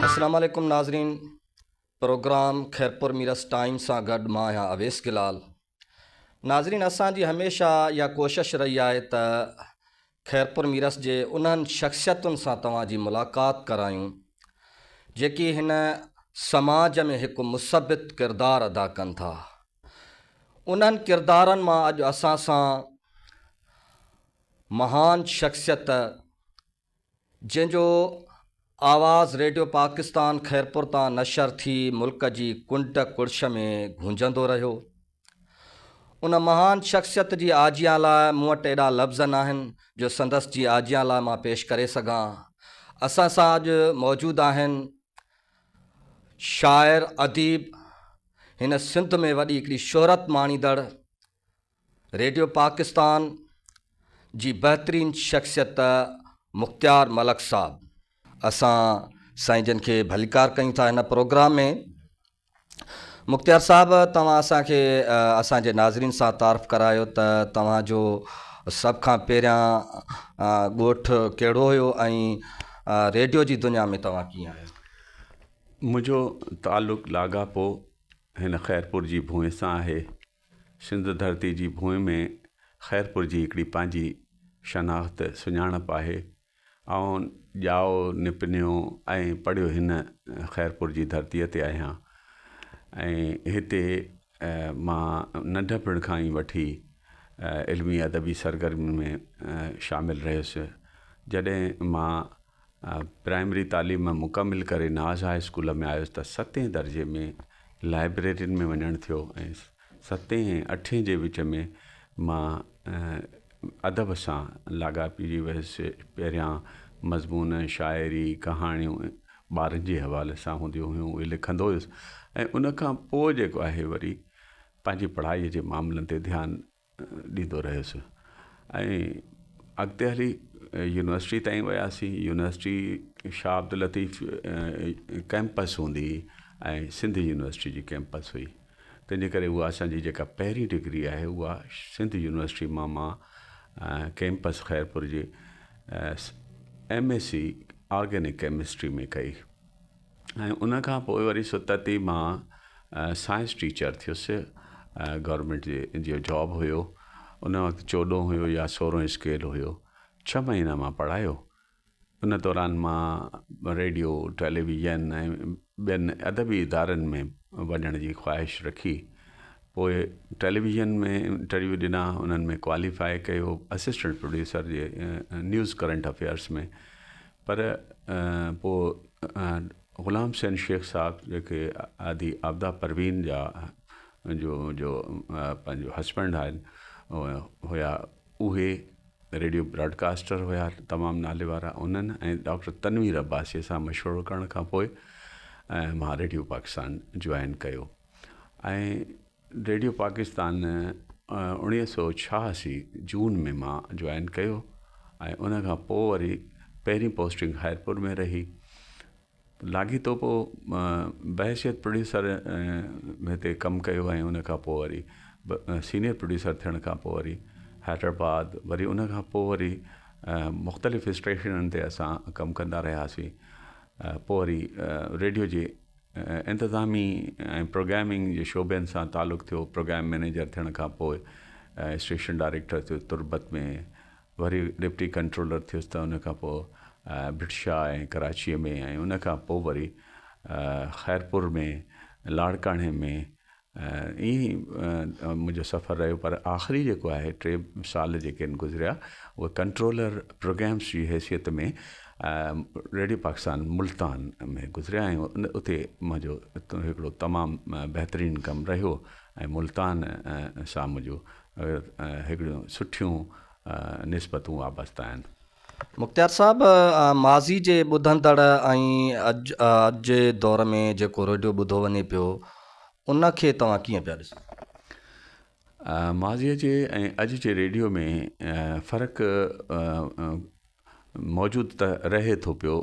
अस्सलाम वालेकुम नाज़रीन। प्रोग्राम खैरपुर मीरस टाइम सां गॾु मां आहियां अवेस गिलाल। नाज़रीन, असांजी हमेशह इहा कोशिशि रही आहे त खैरपुर मीरस जे उन्हनि शख़्सियतुनि सां तव्हांजी मुलाक़ात करायूं जेकी हिन समाज में हिकु मुसबित किरदारु अदा कनि था। उन्हनि किरदारनि मां अॼु असां सां महान शख़्सियत जंहिंजो आवाज़ रेडियो पाकिस्तान खैरपुर तां नशर थी मुल्क जी कुंड कुर्श में गूंजंदो रहियो। उन महान शख़्सियत जी आजियां लाइ मूं वटि एॾा लफ़्ज़ न आहिनि जो संदसि जी आजियां लाइ मां पेश करे सघां। असां सां अॼु मौजूदु आहिनि शाइर अदीब, हिन सिंध में वॾी हिकिड़ी शोहरत माणींदड़ रेडियो पाकिस्तान जी बहितरीन शख़्सियत मुख़्तियार मलक साहब। असां साईं जन खे भलीकार कयूं था हिन प्रोग्राम में। मुख़्तियार साहब, तव्हां असांखे असांजे नाज़रीन सां तारीफ़ करायो त तव्हांजो सभ खां पहिरियां ॻोठु कहिड़ो हुयो ऐं रेडियो जी दुनिया में तव्हां कीअं आहियो? मुंहिंजो ताल्लुक़ु लाॻापो हिन खैरपुर जी भूमि सां आहे। सिंध धरती जी भूमि में खैरपुर जी हिकिड़ी पंहिंजी शनाख़्त सुञाणप आहे। ऐं ॼाओ निपनियो ऐं पढ़ियो हिन खैरपुर जी धरतीअ ते आहियां। ऐं हिते मां नंढपण खां ई वठी इल्मी अदबी सरगर्मियुनि में शामिल रहियुसि। जॾहिं मां प्राइमरी तालीम मुकमिल करे नाज़ हाई स्कूल में आयुसि त 7 दर्जे में लाइब्रेरियुनि में वञणु थियो ऐं 7 ऐं 8 जे विच में मां अदब सां लाॻापिजी वियुसि। पहिरियां मज़मून, शाइरी, कहाणियूं ॿारनि जे हवाले सां हूंदियूं हुयूं, उहे लिखंदो हुयुसि। ऐं उनखां पोइ जेको आहे वरी पंहिंजी पढ़ाईअ जे मामलनि ते ध्यानु ॾींदो रहियुसि। ऐं अॻिते हली यूनिवर्सिटी ताईं वियासीं। यूनिवर्सिटी शाह अब्दुल लतीफ़ कैंपस हूंदी ऐं सिंध यूनिवर्सिटी जी कैंपस हुई। तंहिंजे करे उहा असांजी जेका पहिरीं डिग्री आहे उहा सिंध यूनिवर्सिटी मां कैंपस खैरपुर जे MSc ऑर्गेनिक केमिस्ट्री में कई। ऐं उनखां पोइ वरी सुतती मां साइंस टीचर थियुसि। गवर्नमेंट जो जॉब हुयो। उन वक़्तु 14 हुयो या 16 स्केल हुयो। 6 महीना मां पढ़ायो। उन दौरान मां रेडियो, टेलीविज़न ऐं ॿियनि अदबी इदारनि में वञण जी ख़्वाहिश रखी। पोइ टेलीविज़न में इंटरव्यू ॾिना, उन्हनि में क्वालिफाई कयो असिस्टेंट प्रोड्यूसर जे न्यूज़ करंट अफेयर्स में। पर पोइ ग़ुलाम हुसैन शेख साहब जेके आदि आबदा परवीन जा जो पंहिंजो हस्बैंड आहिनि हुया, उहे रेडियो ब्रॉडकास्टर हुया तमामु नाले वारा। उन्हनि ऐं डॉक्टर तनवीर अब्बासीअ सां मशवरो करण खां पोइ मां रेडियो पाकिस्तान जॉइन कयो। ऐं रेडियो पाकिस्तान 1986 जून में मां जॉइन कयो। ऐं उनखां पोइ वरी पहिरीं पोस्टिंग खैरपुर में रही। लाॻीतो पोइ बहसियत प्रोड्यूसर हिते कमु कयो ऐं उनखां पोइ वरी सीनियर प्रोड्यूसर थियण खां पोइ वरी हैदराबाद, वरी उनखां पोइ वरी मुख़्तलिफ़ स्टेशननि ते असां कमु कंदा रहियासीं। पोइ वरी रेडियो जे इंतिज़ामी ऐं प्रोग्रामिंग जे शोबनि सां ताल्लुक़ु थियो। प्रोग्राम मैनेजर थियण खां पोइ स्टेशन डायरेक्टर थियो तुर्बत में, वरी डिप्टी कंट्रोलर थियुसि त उनखां पोइ भिटशाह ऐं कराचीअ में, ऐं उनखां पोइ वरी खैरपुर में, लाड़काणे में। ईअं मुंहिंजो सफ़र रहियो। पर आख़िरी जेको आहे 3 साल जेके आहिनि गुज़रिया उहे कंट्रोलर प्रोग्राम्स जी हैसियत में रेडियो पाकिस्तान मुल्तान में गुज़रिया। ऐं उते मुंहिंजो हिकिड़ो तमामु बहितरीनु कमु रहियो। ऐं मुल्तान सां मुंहिंजो हिकिड़ियूं सुठियूं निस्बतूं वाबस्ता आहिनि। मुख़्तियार साहब, माज़ी जे ॿुधंदड़ ऐं अॼु जे दौर में जेको रेडियो ॿुधो वञे पियो उनखे तव्हां कीअं पिया ॾिसो? माज़ीअ जे ऐं अॼु जे रेडियो में फ़र्क़ु मौजूदु त रहे थो पियो।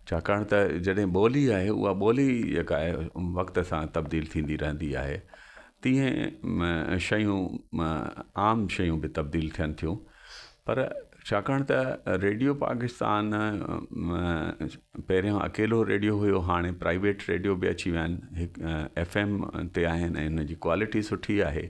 छाकाणि त जॾहिं ॿोली आहे उहा ॿोली जेका आहे वक़्त सां तब्दील थींदी रहंदी आहे, तीअं शयूं आम शयूं बि तब्दील थियनि थियूं। पर छाकाणि त रेडियो पाकिस्तान पहिरियों अकेलो रेडियो हुयो, हाणे प्राइवेट रेडियो बि अची विया आहिनि, हिकु FM ते आहिनि ऐं हुनजी क्वालिटी सुठी आहे।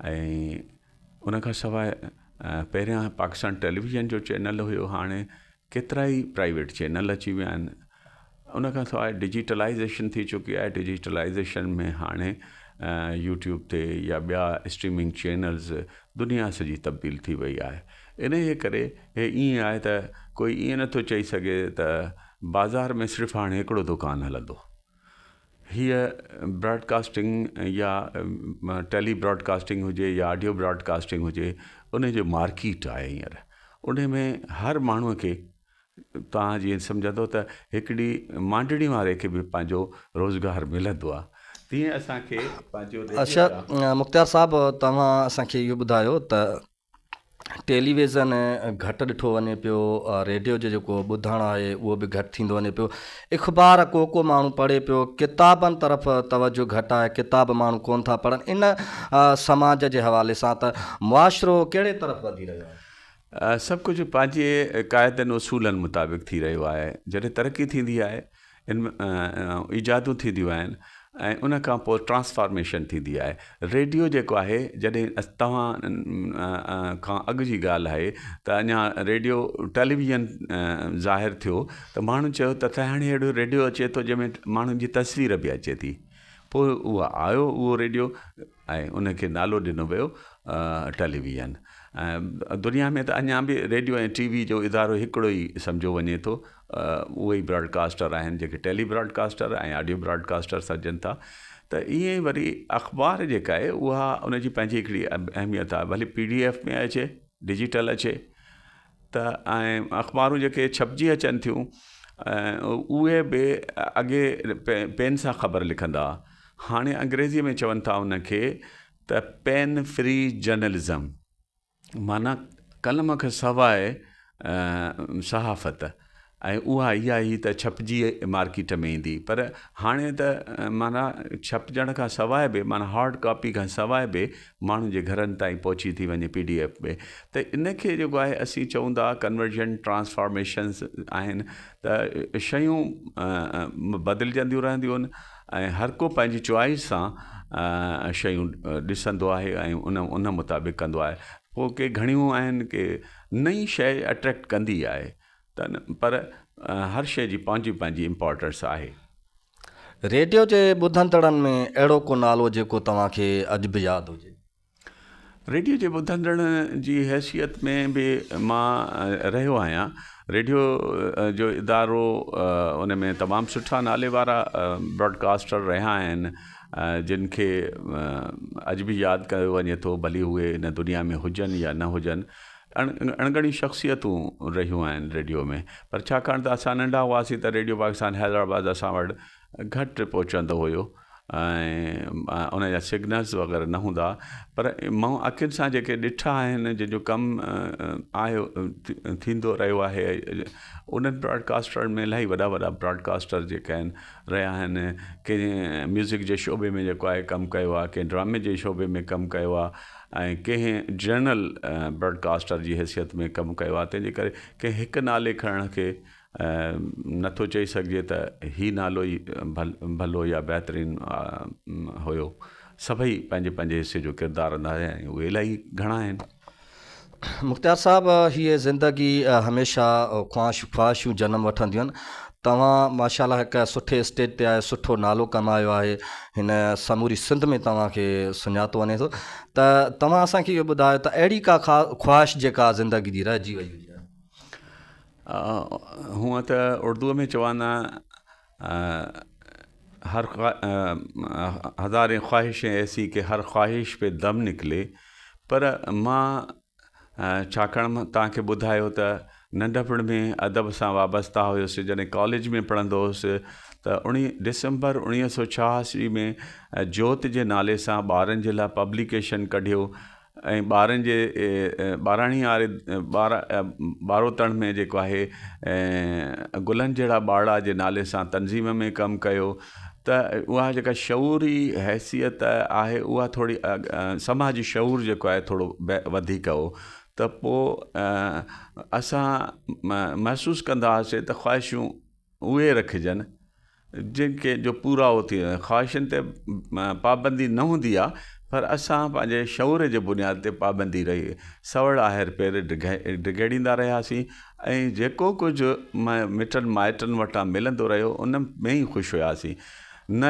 ऐं उन खां सवाइ पहिरियां पाकिस्तान टेलीविज़न जो चैनल हुयो, हाणे केतिरा ई प्राइवेट चैनल अची विया आहिनि। उन खां सवाइ डिजिटलाइज़ेशन थी चुकी आहे। डिजिटलाइज़ेशन में हाणे यूट्यूब ते या ॿिया स्ट्रीमिंग चैनल्स दुनिया सॼी तब्दील थी वई आहे। इन जे करे हे ईअं आहे त कोई ईअं नथो चई सघे त बाज़ार में सिर्फ़ु हाणे हिकिड़ो दुकानु हलंदो। हीअ ब्रॉडकास्टिंग या टेली ब्रॉडकास्टिंग हुजे या ऑडियो ब्रॉडकास्टिंग हुजे, उन जो मार्केट आहे हींअर। उन में हर माण्हूअ खे, तव्हां जीअं सम्झंदो त हिकिड़ी मांडड़ी वारे खे बि पंहिंजो रोज़गारु मिलंदो आहे, तीअं असांखे पंहिंजो। अच्छा मुख़्तियार साहिबु, तव्हां असांखे इहो ॿुधायो त टेलीविज़न घटि ॾिठो वञे पियो, रेडियो जो जेको ॿुधणु आहे उहो बि घटि थींदो वञे पियो, अख़बार को माण्हू पढ़े पियो, किताबनि तरफ़ तवजो घटि आहे, किताब माण्हू कोन था पढ़नि। इन समाज जे हवाले सां त मुआशिरो कहिड़े तरफ़ वधी रहियो आहे? सभु कुझु पंहिंजे क़ाइदनि उसूलनि मुताबिक़ थी रहियो आहे। जॾहिं तरक़ी थींदी आहे, इन ईजादूं थींदियूं आहिनि ऐं उन खां पोइ ट्रांसफॉर्मेशन थींदी आहे। रेडियो जेको आहे, जॾहिं तव्हां खां अॻु जी ॻाल्हि आहे त अञा रेडियो टेलीविज़न ज़ाहिर थियो त माण्हू चयो त हाणे अहिड़ो रेडियो अचे थो जंहिंमें माण्हुनि जी तस्वीर बि अचे थी। पोइ उहो आयो उहो रेडियो ऐं उनखे नालो ॾिनो वियो टेलीविज़न। दुनिया में त अञा बि रेडियो ऐं TV जो इदारो हिकिड़ो ई सम्झो वञे थो। उहे ई ब्रॉडकास्टर आहिनि जेके टेली ब्रॉडकास्टर ऐं ऑडियो ब्रॉडकास्टर सॾजनि था। त ईअं ई वरी अख़बार जेका आहे उहा उनजी पंहिंजी हिकिड़ी अहमियत आहे, भले PDF में अचे, डिजिटल अचे त। ऐं अख़बारूं जेके छपजी अचनि थियूं, उहे बि अॻे पेन सां ख़बर लिखंदा, हाणे अंग्रेज़ीअ में चवनि था उनखे त पेन फ्री जर्नलिज़म, माना कलम खां सवाइ सहाफ़त। ऐं उहा इहा ई त छपजी मार्केट में ईंदी, पर हाणे त माना छपजण खां सवाइ बि, माना हार्ड कॉपी खां सवाइ बि माण्हुनि जे घरनि ताईं पहुची थी वञे PDF में। त इनखे जेको आहे असीं चऊं था कन्वर्जन ट्रांसफॉर्मेशन्स आहिनि, त शयूं बदिलजंदियूं रहंदियूं आहिनि ऐं हर को पंहिंजी चॉइस सां शयूं ॾिसंदो आहे ऐं उन मुताबिक़ कंदो आहे। पोइ के घणियूं आहिनि के नई शइ अट्रैक्ट कंदी आहे, त पर हर शइ जी पंहिंजी पंहिंजी इम्पोर्टेंस आहे। रेडियो जे ॿुधंदड़नि में अहिड़ो को नालो जेको तव्हांखे अॼु बि यादि हुजे? रेडियो जे ॿुधंदड़ जी हैसियत में बि मां रहियो आहियां। रेडियो जो इदारो, उन में तमामु सुठा नाले वारा ब्रॉडकास्टर रहिया आहिनि, जिन खे अॼु बि यादि कयो वञे थो, भली उहे इन दुनिया में हुजनि या न हुजनि। अणगणी शख़्सियतूं रहियूं आहिनि रेडियो में, पर छाकाणि त असां नंढा हुआसीं त रेडियो पाकिस्तान हैदराबाद असां वटि घटि पहुचंदो हुयो ऐं उन जा सिग्नल्स वग़ैरह न हूंदा। पर मां अखियुनि सां जेके ॾिठा आहिनि, जंहिंजो कमु आयो थींदो रहियो आहे, उन्हनि ब्रॉडकास्टरनि में इलाही वॾा वॾा ब्रॉडकास्टर जेके आहिनि रहिया आहिनि। कंहिं म्यूज़िक जे शोबे में जेको आहे कमु कयो आहे, कंहिं ड्रामे जे शोबे में कमु कयो आहे ऐं कंहिं जर्नल ब्रॉडकास्टर जी हैसियत में कमु कयो आहे। तंहिंजे करे कंहिं हिकु नाले खणण खे नथो चई सघिजे त हीउ नालो ई भलो या बहितरीनु हुयो। सभई पंहिंजे पंहिंजे हिसे जो किरदारु अदा ऐं उहे इलाही घणा आहिनि। मुख़्तियार साहिबु, हीअ ज़िंदगी हमेशह ख़्वाहिशूं जनम वठंदियूं आहिनि। तव्हां माशाल्लाह हिकु सुठे स्टेज ते आहे, सुठो नालो कमायो आहे, हिन समूरी सिंध में तव्हांखे सुञातो वञे थो। त तव्हां असांखे इहो ॿुधायो त अहिड़ी का ख़्वाहिश जेका ज़िंदगी जी रहिजी वई हुजे? हूअं त उर्दूअ में चवंदा हर हज़ारें ख्वाहिशें ऐसी कि हर ख्वाहिश पे दम निकले। पर मां छाकाणि तव्हांखे ॿुधायो त नंढपण में अदब सां वाबस्ता हुयुसि, जॾहिं कॉलेज में पढ़ंदो हुउसि त 19 दिसंबर 1986 में जोत जे नाले सां ॿारनि जे लाइ पब्लिकेशन कढियो ऐं ॿारनि जे ॿाराणी वारे ॿारोतण में जेको आहे गुलनि जहिड़ा ॿाड़ा जे नाले सां तंज़ीम में कमु कयो। त उहा जेका शऊरी हैसियत आहे, उहा थोरी समाजी शऊर जेको आहे थोरो वधीक हो। त त पोइ असां महसूसु कंदा हुआसीं त ख़्वाहिशूं उहे रखिजनि जिनखे जो पूरा थी ख़्वाहिशुनि ते पाबंदी न हूंदी आहे, पर असां पंहिंजे शऊर जे बुनियाद ते पाबंदी रही सवड़ आहेर पेर डिघेड़ींदा रहियासीं ऐं जेको कुझु मिटनि माइटनि वटां मिलंदो रहियो उन में ई ख़ुशि हुआसीं। न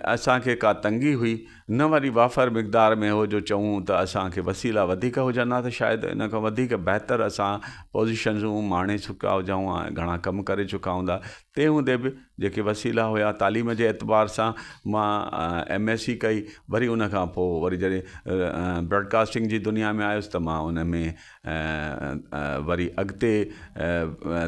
असांखे का तंगी हुई, न वरी वाफ़र मिक़दार में हो जो चऊं त असांखे वसीला वधीक हुजनि हा त शायदि इन खां वधीक बहितर असां पोज़ीशनूं माणे चुका हुजऊं हा, घणा कम करे चुका हूंदा। तंहिं हूंदे बि जेके वसीला हुया तालीम जे एतबार सां मां MSc कई, वरी उन खां पोइ वरी जॾहिं ब्रॉडकास्टिंग जी दुनिया में आयुसि त मां उन में वरी अॻिते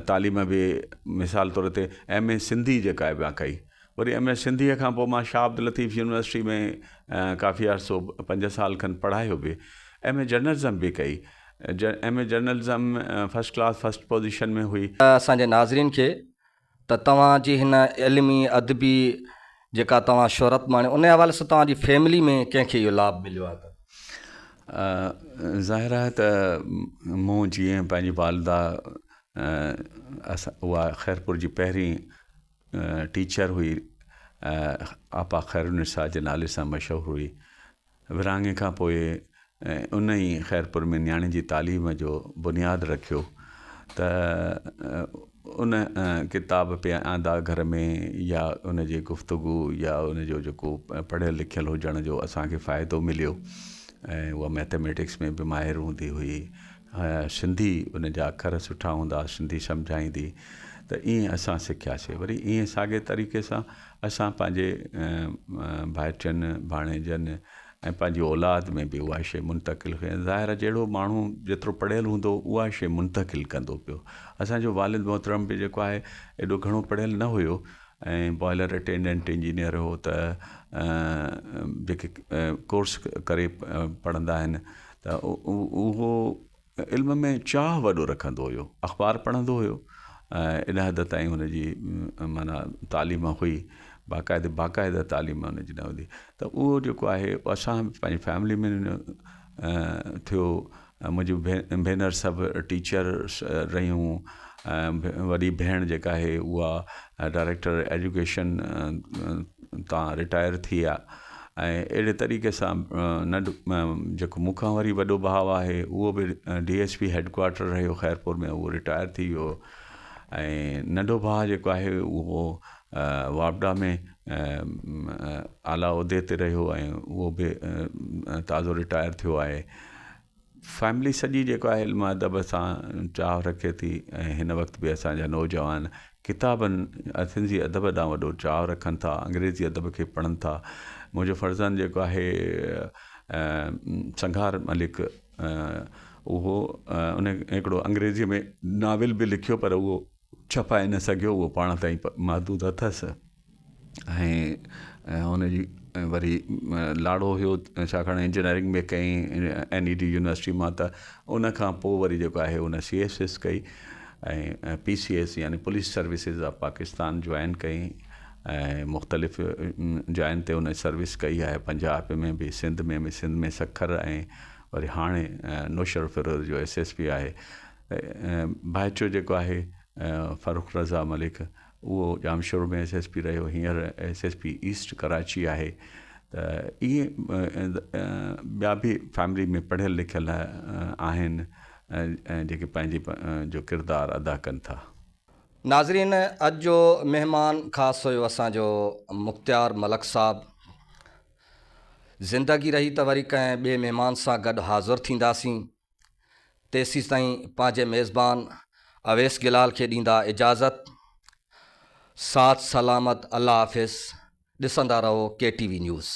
तालीम बि मिसाल तौर ते MA सिंधी जेका आहे ॿिया कई, वरी MA सिंधीअ खां पोइ मां शाह अब्दुल लतीफ़ यूनिवर्सिटी में काफ़ी अर्सो 5 साल खनि पढ़ायो बि, MA जर्नलिज़म बि कई। MA journalism first class first position में हुई। असांजे नाज़रीन खे त तव्हांजी हिन इल्मी अदबी जेका तव्हां शोहरत माणे उन हवाले सां तव्हांजी फैमिली में कंहिंखे इहो लाभ मिलियो आहे? ज़ाहिर आहे त मूं जीअं पंहिंजी वालिदा उहा ख़ैरपुर जी पहिरीं टीचर हुई, आपा ख़ैरुनिसा जे नाले सां मशहूरु हुई। विरहाङे खां पोइ उन ई ख़ैरपुर में न्याणे जी तालीम जो बुनियादु रखियो त उन किताब पिया आंदा घर में, या उन जी गुफ़्तगू या उन जो जेको पढ़ियल लिखियल हुजण जो असांखे फ़ाइदो मिलियो। ऐं उहा मैथमेटिक्स में बि माहिर हूंदी हुई, सिंधी उन जा अखर सुठा हूंदा, सिंधी सम्झाईंदी, त ईअं असां सिखियासीं। वरी ईअं साॻे तरीक़े सां असां पंहिंजे भाइटियुनि भाणेजनि ऐं पंहिंजी औलाद में बि उहा शइ मुंतक़िल कई। ज़ाहिर आहे जहिड़ो माण्हू जेतिरो पढ़ियल हूंदो उहा शइ मुंतक़िल कंदो पियो। असांजो वालिद मोहतरम बि जेको आहे एॾो घणो पढ़ियल न हुयो ऐं बॉयलर अटेंडेंट इंजीनियर हो, त जेके कोर्स करे पढ़ंदा आहिनि त उहो इल्म में चाह वॾो रखंदो हुयो, अख़बार पढ़ंदो हुयो, इन हद ताईं हुनजी माना तालीम हुई, बाक़ाइदा तालीम हुनजी न हूंदी। त उहो जेको आहे असां पंहिंजी फैमिली में थियो। मुंहिंजी भेनर सभु टीचर्स रहियूं, वॾी भेण जेका आहे उहा डायरेक्टर एजुकेशन तां रिटायर थी आहे। ऐं अहिड़े तरीक़े सां जेको मूंखां वरी वॾो भाउ आहे उहो बि DSP हेडक्वार्टर रहियो ख़ैरपुर में, उहो रिटायर थी वियो। ऐं नंढो भाउ जेको आहे उहो वापडा में आला उहिदे ते रहियो ऐं उहो बि ताज़ो रिटायर थियो आहे। फैमिली सॼी जेको आहे इल्मु अदब सां चाह रखे थी ऐं हिन वक़्तु बि असांजा नौजवान किताबनि सिंधी अदब ॾांहुं वॾो चाह रखनि था, अंग्रेज़ी अदब खे पढ़नि था। मुंहिंजो फर्ज़ंद जेको आहे संघार मलिक, उहो उन हिकिड़ो अंग्रेज़ीअ में नाविल बि लिखियो, पर उहो छपाए न सघियो, उहो पाण ताईं महदूद अथसि। ऐं हुनजी वरी लाड़ो हुयो, छाकाणि इंजीनियरिंग में कई NED यूनिवर्सिटी मां, त उन खां पोइ वरी जेको आहे उन CSS कई ऐं PCS यानी police services of Pakistan join कई ऐं मुख़्तलिफ़ जायुनि ते उन सर्विस कई आहे, पंजाब में बि, सिंध में सखर, ऐं वरी हाणे नौशर फिरोज़ जो SSP आहे। भाइचो जेको आहे फ़ारूक रज़ा मलिक, उहो जामशोर में SSP रहियो, हींअर SSP ईस्ट कराची आहे। त इहे ॿिया बि फैमिली में पढ़ियल लिखियल आहिनि ऐं जेके पंहिंजी जो किरदारु अदा कनि था। नाज़रीन, अॼु जो महिमान ख़ासि हुयो असांजो मुख़्तियार मलक साहब। ज़िंदगी रही त वरी कंहिं ॿिए महिमान सां गॾु हाज़िर थींदासीं। तेसीं ताईं पंहिंजे मेज़बान अवेस गिलाल खे ॾींदा इजाज़त। साथ सलामत, अल्लाह हाफ़िज़। ॾिसंदा रहो KTV न्यूज़।